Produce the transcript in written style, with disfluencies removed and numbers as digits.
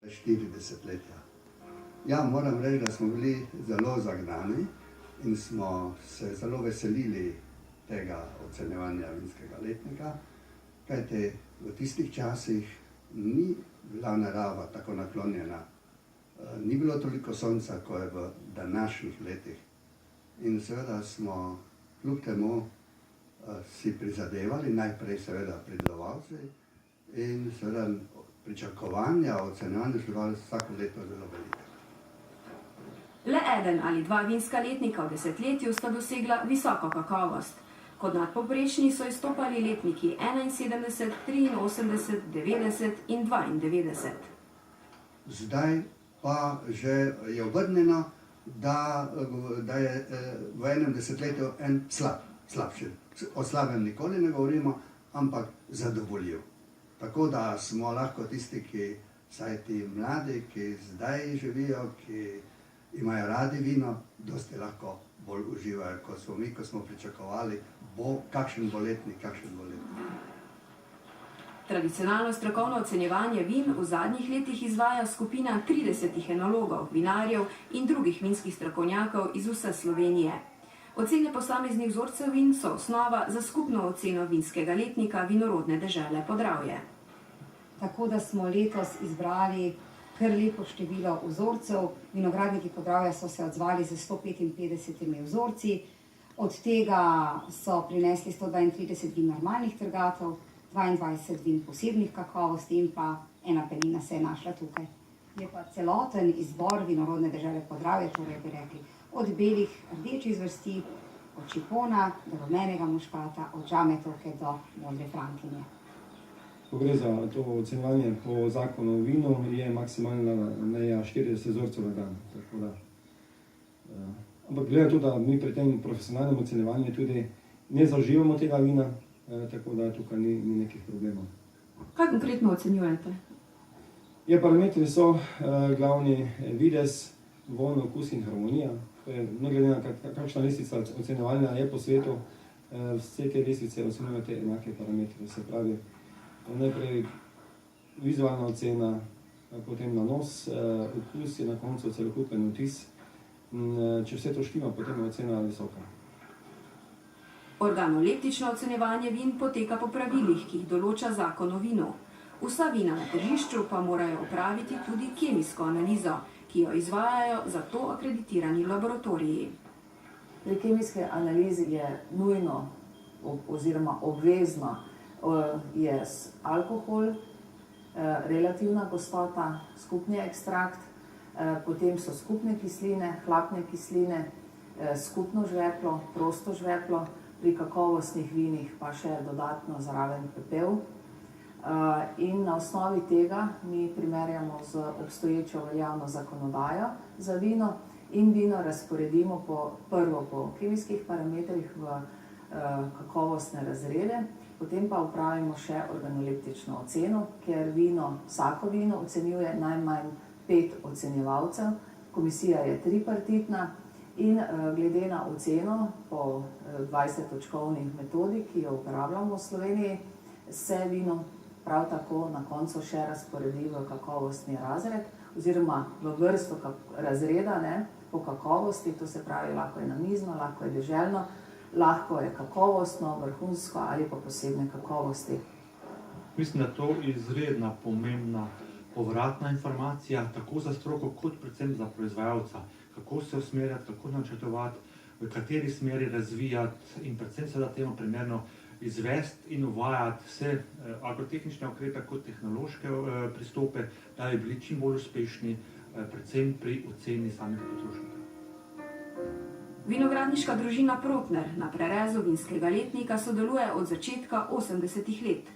40 let. Ja, moram reči, da smo bili zelo zagnani in smo se zelo veselili tega ocenjevanja vinskega letnika, kajti v tistih časih ni bila narava tako naklonjena, ni bilo toliko sonca, kot je v današnjih letih. In seveda smo kljub temu si prizadevali, najprej seveda pridelovalci, in seveda pričakovanja o ocenjevanju so bila vsako leto zelo velika. Le eden ali dva vinska letnika v desetletju sta dosegla visoko kakovost. Kot nadpovprečni so izstopali letniki 71, 83, 90 in 92. Zdaj pa že je obrnjeno, da je v enem desetletju en slabši. O slabem nikoli ne govorimo, ampak zadovoljiv. Tako da smo lahko tisti, vsaj ti mladi, ki zdaj živijo, ki imajo radi vino, dosti lahko bolj uživajo, kot smo mi, ko smo pričakovali, kakšen bo letnik. Tradicionalno strokovno ocenjevanje vin v zadnjih letih izvaja skupina 30 enologov, vinarjev in drugih vinskih strokovnjakov iz vse Slovenije. Ocene posameznih vzorcev vin so osnova za skupno oceno vinskega letnika vinorodne dežele Podravje. Tako da smo letos izbrali kar lepo število vzorcev. Vinogradniki Podravja so se odzvali z 155 vzorci, od tega so prinesli 132 vin normalnih trgatov, 22 vin posebnih kakovosti in pa ena penina se je našla tukaj. Je pa celoten izbor vinorodne dežele Podravje, torej bi rekli, od belih rdečih zvrsti, od šipona do rumenega muškata, od žametovke do modre frankinje. Ko gre za to ocenjevanje po zakonu o vinu, je maksimalna meja 40 vzorcev na dan. Ampak glede to, da mi pri tem profesionalnem ocenjevanju tudi ne zauživamo tega vina, tako da tukaj ni nekih problemov. Kaj konkretno ocenjujete? Parametri so glavni videz, vonj, okus in harmonija. Ne glede na kakšna lestvica ocenjevanja je po svetu, vse te lestvice ocenjujete enake parametre. Se pravi, najprej vizualna ocena, potem nanos, okus in na koncu celokupen vtis. Če vse to štima, potem je ocena visoka. Organoleptično ocenjevanje vin poteka po pravilih, ki jih določa zakon o vinu. Vsa vina na tržišču pa morajo opraviti tudi kemijsko analizo, ki jo izvajajo za to akreditirani laboratoriji. Pri kemijski analizi je nujno oziroma obvezno je alkohol, relativna gostota, skupni ekstrakt, potem so skupne kisline, hlapne kisline, skupno žveplo, prosto žveplo, pri kakovostnih vinih pa še dodatno zraven pepel. In na osnovi tega mi primerjamo z obstoječo veljavno zakonodajo za vino in vino razporedimo prvo po kemijskih parametrih v kakovostne razrede, potem pa upravimo še organoleptično oceno, ker vsako vino ocenjuje najmanj 5 ocenjevalcev, komisija je tripartitna in glede na oceno po 20-točkovnih metodi, ki jo uporabljamo v Sloveniji, se vino prav tako na koncu še razporedi v kakovostni razred oziroma v vrsto razreda po kakovosti, to se pravi, lahko je namizno, lahko je deželno, lahko je kakovostno, vrhunsko ali pa posebne kakovosti. Mislim, da je to izredna pomembna povratna informacija, tako za stroko, kot predvsem za proizvajalca. Kako se usmerjati, kako načrtovati, v kateri smeri razvijati in predvsem seveda temu primerno izvesti in uvajati vse agrotehnične ukrepe kot tehnološke pristope, da bi bili čim bolj uspešni, predvsem pri oceni samega potrošnika. Vinogradniška družina Protner na prerezu vinskega letnika sodeluje od začetka 80 let.